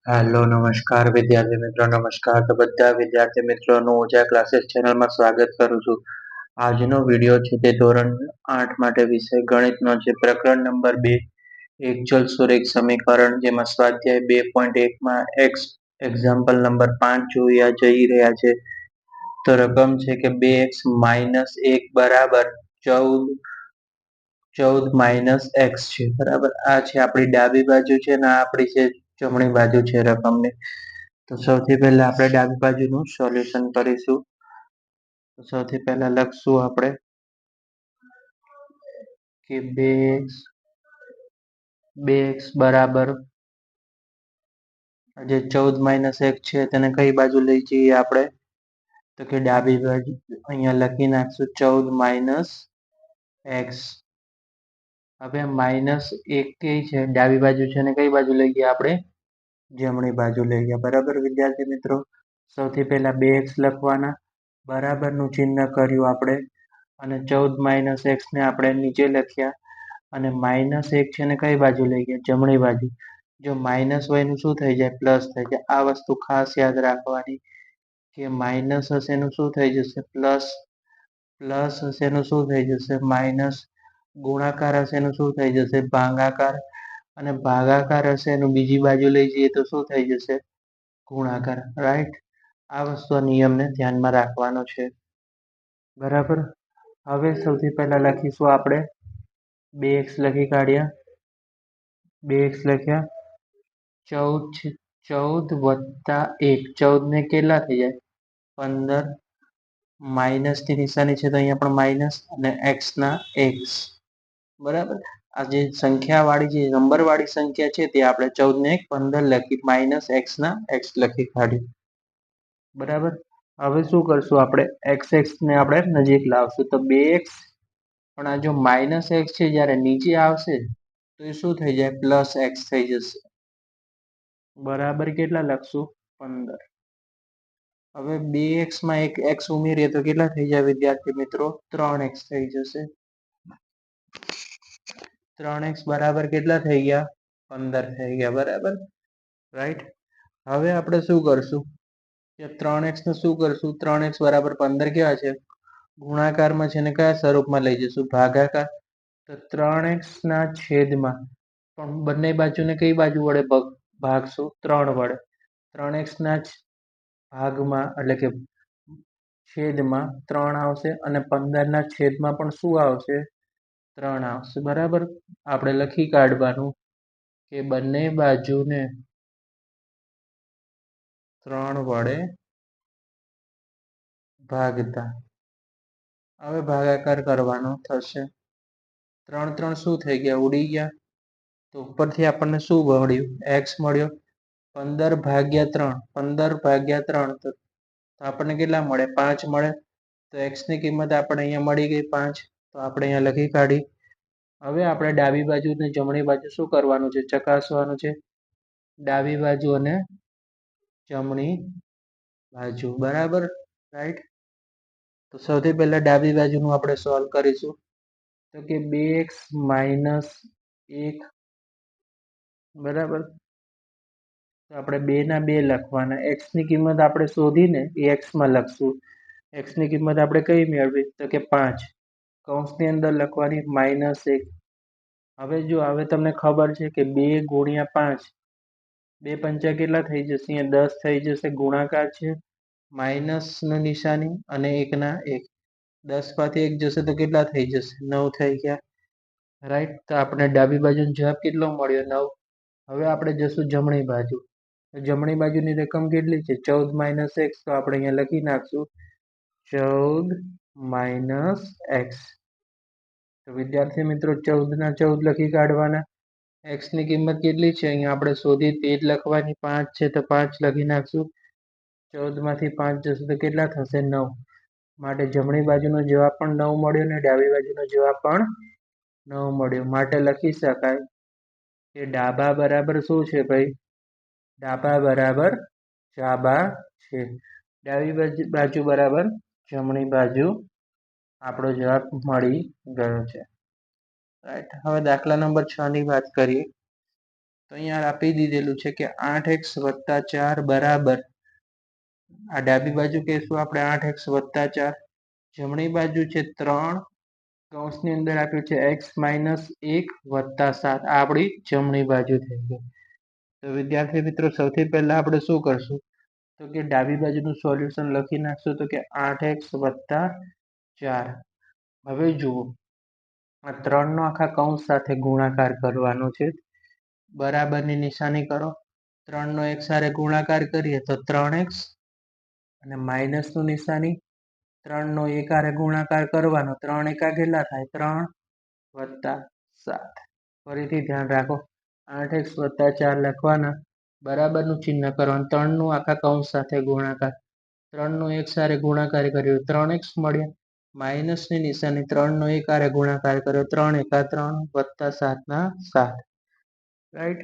Hello નમસ્કાર વિદ્યાર્થી મિત્રો નમસ્કાર તો બધા વિદ્યાર્થી મિત્રોનું ઓજા ક્લાસીસ ચેનલમાં સ્વાગત કરું છું. આજનો વિડીયો છે તે ધોરણ 8 માટે વિષય ગણિતનો છે. પ્રકરણ નંબર 2 એક ચલ સુરેખ સમીકરણ, જેમાં સ્વાધ્યાય 2.1 માં એક્ઝામ્પલ નંબર 5 જોયા જઈ રહ્યા છે. તો રકમ છે કે 2x - 1 બરાબર 14 - x છે. બરાબર, આ છે આપણી ડાબી બાજુ છે ને આ આપણી છે જમણી બાજુ છે રકમની. તો સૌથી પહેલા આપણે ડાબી બાજુનું સોલ્યુશન કરીશું. તો સૌથી પહેલા લખશું આપણે કે 2x બરાબર જે 14 - 1 છે તેને કઈ બાજુ લઈ જઈએ આપણે? તો કે ડાબી બાજુ. અહીંયા લખી નાખશું 14 - x. હવે -1 કઈ છે ડાબી બાજુ છે ને કઈ બાજુ લઈ ગયા આપણે? જમણી બાજુ લઈ ગયા. બરાબર વિદ્યાર્થી મિત્રો, સૌથી પહેલા 2x લખવાના, બરાબરનું ચિહ્ન કર્યું આપણે, અને 14 - x ને આપણે નીચે લખ્યા, અને -1 છે ને કઈ બાજુ લઈ ગયા? જમણી બાજુ. જો માઇનસ હોય એનું શું થઈ જાય? પ્લસ થઈ જાય. આ વસ્તુ ખાસ યાદ રાખવાની કે માઇનસ હશે એનું શું થઈ જશે? પ્લસ. પ્લસ હશે એનું શું થઈ જશે? માઇનસ. ગુણાકાર હશે એનું શું થઈ જશે? ભાગાકાર. અને ભાગાકાર હશે એનું બીજી બાજુ લઈ જઈએ તો શું થઈ જશે? ગુણાકાર. રાઈટ. આ વસ્તુ નિયમને ધ્યાનમાં રાખવાનો છે. બરાબર. હવે સૌથી પહેલા લખીશું આપણે 2x લખી કાઢ્યા. 2x લખ્યા. 14 વત્તા 1. 14 ને કેટલા થઈ જાય? 15. માઇનસ ની નિશાની છે તો અહીંયા પણ માઇનસ, અને x ના x. બરાબર. આ જે સંખ્યા વાળી જે નંબર વાળી સંખ્યા છે તે આપણે 14 ને 15 લખી, માઇનસ x ના x લખી કાઢ્યું. બરાબર. હવે શું કરશું આપણે? x ને આપણે નજીક લાવશું. તો 2x, પણ આ જો -x છે જ્યારે નીચે આવશે તો એ શું થઈ જાય? પ્લસ x થઈ જશે. બરાબર કેટલા લખશું? 15. હવે 2x માં એક x ઉમેરીએ તો કેટલા થઈ જાય વિદ્યાર્થી મિત્રો? 3x થઈ જશે. 3x બરાબર કેટલા થઈ ગયા? 15 થઈ ગયા. બરાબર. રાઈટ. હવે આપણે શું કરશું? કે 3x ને શું કરશું? 3x બરાબર 15 કેવા છે? ગુણાકારમાં છે ને કયા સ્વરૂપમાં લઈ જશું? ભાગાકાર. તો 3x ના છેદમાં, પણ બંને બાજુને કઈ બાજુ વડે ભાગશું? 3 વડે. 3x ના ભાગમાં એટલે કે છેદમાં 3 આવશે, અને 15 ના છેદમાં પણ શું આવશે? 3 આવશે. બરાબર. આપણે લખી કાઢવાનું કે બંને બાજુને 3 વડે ભાગતા. હવે ભાગાકાર કરવાનો થશે. 3 3 શું થઈ ગયા? ઉડી ગયા. તો ઉપરથી આપણને શું મળ્યું? x મળ્યો. 15 ભાગ્યા 3. 15 ભાગ્યા 3 તો આપણને કેટલા મળે? 5 મળે. તો x ની કિંમત આપણે અહીંયા મળી ગઈ 5. તો આપણે અહીંયા લખી કાઢી. હવે આપણે ડાબી બાજુ અને જમણી બાજુ શું કરવાનું છે? ચકાસવાનું છે. ડાબી બાજુ અને જમણી બાજુ. બરાબર. રાઈટ. તો સૌથી પહેલા ડાબી બાજુનું આપણે સોલ્વ કરીશું. તો કે 2x - 1. બરાબર. તો આપણે 2 ના 2 લખવાના. x ની કિંમત આપણે શોધીને એ x માં લખશું. x ની કિંમત આપણે કઈ મેળવી? તો કે 5. કૌંસની અંદર લખવાની -1. હવે જો હવે તમને ખબર છે કે 2 ગુણ્યા 5, 2 પંચા કેટલા થઈ જશે? અહીંયા 10 થઈ જશે. ગુણાકાર છે, માઇનસ ની નિશાની, અને 1 ના 1. 10 માંથી 1 જશે તો કેટલા થઈ જશે? 9 થઈ ગયા. રાઈટ. તો આપણે ડાબી બાજુનો જવાબ કેટલો મળ્યો? 9. હવે આપણે જશું જમણી બાજુ. તો જમણી બાજુની રકમ કેટલી છે? 14 - x. તો આપણે અહીંયા લખી નાખશું 14 - x. તો વિદ્યાર્થી મિત્રો 14 ના 14 લખી કાઢવાના. x ની કિંમત કેટલી છે? અહીંયા આપણે શોધી તે જ લખવાની. 5 છે તો 5 લખી નાખશું. 14 માંથી 5 જશે તો કેટલા થશે? 9. માટે જમણી બાજુનો જવાબ પણ 9 મળ્યો, અને ડાબી બાજુનો જવાબ પણ 9 મળ્યો. માટે લખી શકાય કે ડાબા બરાબર શું છે ભાઈ? ડાબા બરાબર ચાબા છે. ડાબી બાજુ બરાબર જમણી બાજુ. આપણો જવાબ મળી ગયો છે. રાઈટ. હવે દાખલા નંબર 6 ની વાત કરીએ. તો અહીંયા આપી દીધેલું છે કે 8x વત્તા 4 બરાબર, આ ડાબી બાજુ કહીશું આપણે 8x વત્તા 4, જમણી બાજુ છે 3, કૌંસની અંદર આપ્યું છે x માઇનસ 1 વત્તા 7, આ આપણી જમણી બાજુ થઈ ગઈ. તો વિદ્યાર્થી મિત્રો સૌથી પહેલા આપણે શું કરશું, તો કે ડાબી બાજુનું સોલ્યુશન લખી નાખશું, તો કે 8x વત્તા 4. હવે જુઓ, આ 3 નો આખા કૌંસ સાથે ગુણાકાર કરવાનો છે, બરાબરની નિશાની કરો. 3 નો એક સાથે ગુણાકાર કરીએ તો 3x, અને માઇનસ નું નિશાની, 3 નો એક હારે ગુણાકાર કરવાનો, 3 એકા કેટલા થાય, 3 વત્તા 7. ફરીથી ધ્યાન રાખો, 8x વત્તા 4 લખવાના, બરાબરનું ચિહ્ન કરવાનું, 3 નું આખા કૌંસ સાથે ગુણાકાર, 3 નો એક સાથે ગુણાકાર કર્યો 3x મળ્યા, માઇનસ ની નિશાની, 3 નો એક હારે ગુણાકાર કર્યો, 3 એકા 3 વત્તા 7 ના 7. રાઈટ.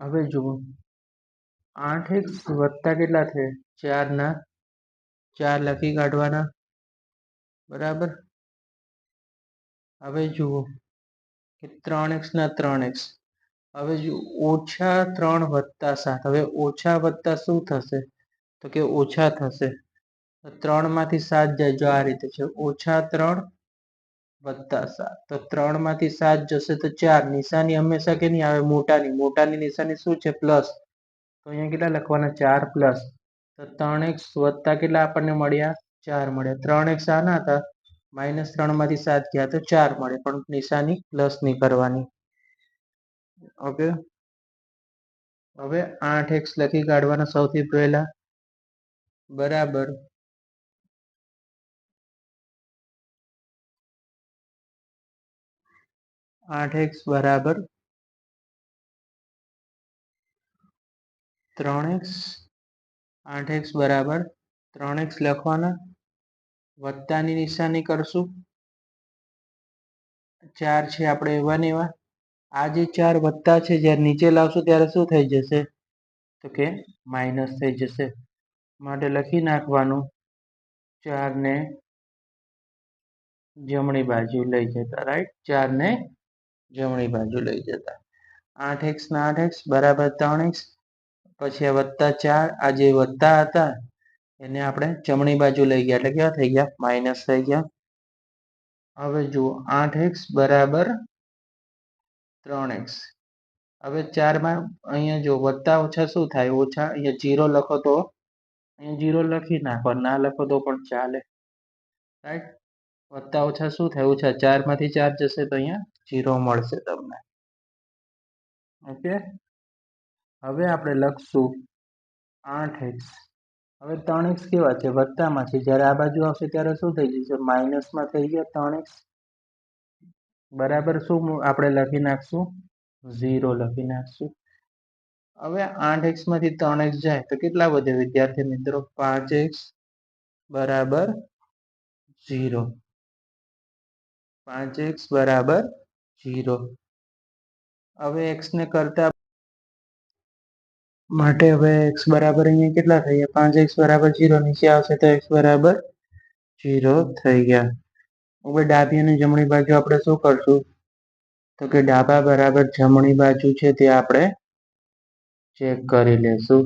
હવે જુઓ, 8x વત્તા કેટલા થયા, 4 ના 4 લખી કાઢવાના, બરાબર. હવે જુઓ કે 3x ના 3x, હવે જુઓ ઓછા 3 વત્તા 7, હવે ઓછા વત્તા શું થશે, તો કે ઓછા થશે. 3 માંથી 7 જાય, જો આ રીતે છે, ઓછા 3 વત્તા 7, તો 3 માંથી 7 જશે તો 4, નિશાની હંમેશા કે નહીં આવે, મોટાની, મોટાની નિશાની શું છે, પ્લસ, તો અહીંયા કેટલા લખવાના, 4 પ્લસ, તો 3x વત્તા કેટલા આપણને મળ્યા, 4 મળ્યા. 3x આના હતા, -3 માંથી 7 ગયા તો 4 મળે, પણ નિશાની પ્લસ ની કરવાની. ઓકે. હવે 8x લખી કાઢવાના સૌથી પહેલા, બરાબર 8x બરાબર 3x, 8x બરાબર 3x લખવાના, વત્તાની નિશાની કરશું, 4 છે આપણે એવા ને એવા, આ જે 4 વત્તા છે જ્યારે નીચે લાવશું ત્યારે શું થઈ જશે, તો કે માઇનસ થઈ જશે, માટે લખી નાખવાનું 4 ને જમણી બાજુ લઈ જતા. રાઈટ, 4 ને જમણી બાજુ લઈ જતા. 8x ના 8x બરાબર 3x, પછી આ વત્તા 4, આ જે વત્તા હતા એને આપણે જમણી બાજુ લઈ ગયા, એટલે કેવા થઈ ગયા, માઇનસ થઈ ગયા. હવે જુઓ 8x બરાબર 3x, હવે 4 માં અહીંયા જો વત્તા ઓછા શું થાય, ઓછા, અહીંયા 0 લખો તો અહીંયા 0 લખી નાખો, ના લખો તો પણ ચાલે. રાઈટ, વત્તા ઓછા શું થાય, ઓછા, 4 માંથી 4 જશે તો અહીંયા 0 મળશે તમને. ઓકે. હવે આપણે લખશું 8x, હવે 3x કેવા છે, વત્તામાં છે, જ્યારે આ બાજુ આવશે ત્યારે શું થઈ જશે, માઇનસમાં થઈ ગયા 3x, બરાબર શું આપણે લખી નાખશું, 0 લખી નાખશું. હવે 8x માંથી 3x જાય તો કેટલા વધે વિદ્યાર્થી મિત્રો, 5x બરાબર 0, 5x બરાબર 0. હવે x ને કરતા માટે હવે x બરાબર અહીંયા કેટલા થઈ ગયા, 5x બરાબર 0, નીચે આવશે તો x બરાબર 0 થઈ ગયા. હવે ડાબી અને જમણી બાજુ આપણે શું કરશું, તો કે ડાબા બરાબર જમણી બાજુ છે તે આપણે ચેક કરી લેશું,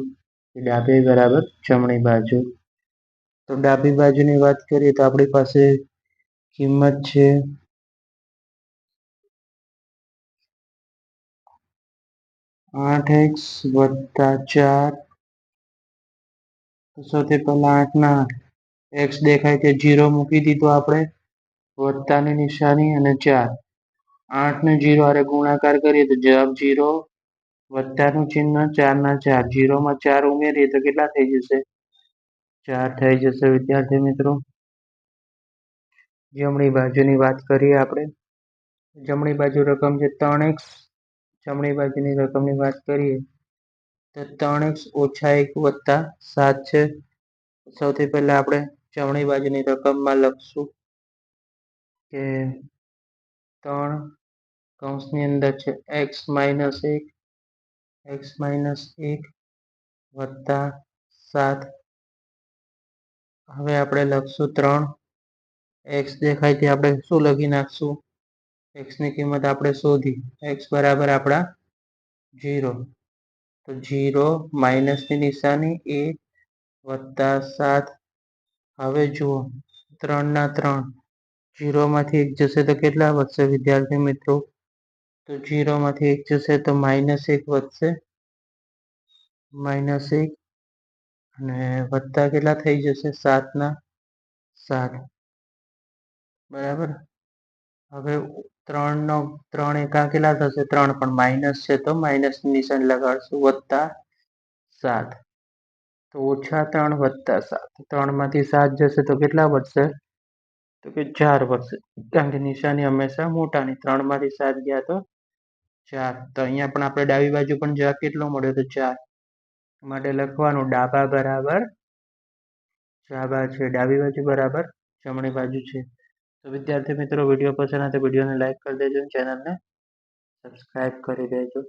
ડાબી બરાબર જમણી બાજુ. તો ડાબી બાજુની વાત કરીએ તો આપણી પાસે કિંમત છે 8x વત્તા 4, સૌથી પહેલા 8 ના 8, x દેખાય તે 0 મૂકી દીધો આપણે, વત્તાની નિશાની અને 4, 8 ને 0 હારે ગુણાકાર કરીએ તો જવાબ 0, વત્તાનું ચિહ્ન, 4 ના 4, 0 માં 4 ઉમેરીએ તો કેટલા થઈ જશે, 4 થઈ જશે. વિદ્યાર્થી મિત્રો જમણી બાજુની વાત કરીએ આપણે, જમણી બાજુ રકમ છે 3x, જમણી બાજુની રકમની વાત કરીએ તો 3x ઓછા 1 વત્તા 7 છે. સૌથી પહેલા આપણે જમણી બાજુની રકમમાં લખશું કે 3 કૌંસની અંદર છે x માઇનસ 1, x માઇનસ 1 વત્તા 7. હવે આપણે લખશું 3, x દેખાય તે આપણે શું લખી નાખશું, x ની કિંમત આપણે શોધી, x બરાબર આપણા 0 તો 0 માઇનસની નિશાની એ +7. હવે જુઓ 3 ના 3 0 માંથી 1 જશે તો કેટલા વધશે વિદ્યાર્થી મિત્રો? તો 0 માંથી 1 જશે તો -1 વધશે, -1 અને વત્તા કેટલા થઈ જશે? 7 ના 7 બરાબર. હવે 3 એકા કેટલા થશે? 3 પણ માઇનસ છે તો માઇનસની નિશાની લગાડશું, +7 તો -3 +7 3 માંથી 7 જશે તો કેટલા વધશે? તો કે 4 વધશે, કારણ કે નિશાની હંમેશા મોટાની. 3 માંથી 7 ગયા તો 4. તો અહીંયા પણ આપણે ડાબી બાજુ પણ જવાબ કેટલો મળ્યો? તો 4. માટે લખવાનું ડાબા બરાબર ડાબા છે, ડાબી બાજુ બરાબર જમણી બાજુ છે. તો વિદ્યાર્થી મિત્રો, વિડીયો પસંદ આવે તો વિડીયોને લાઈક કરી દેજો, ચેનલને સબસ્ક્રાઈબ કરી દેજો.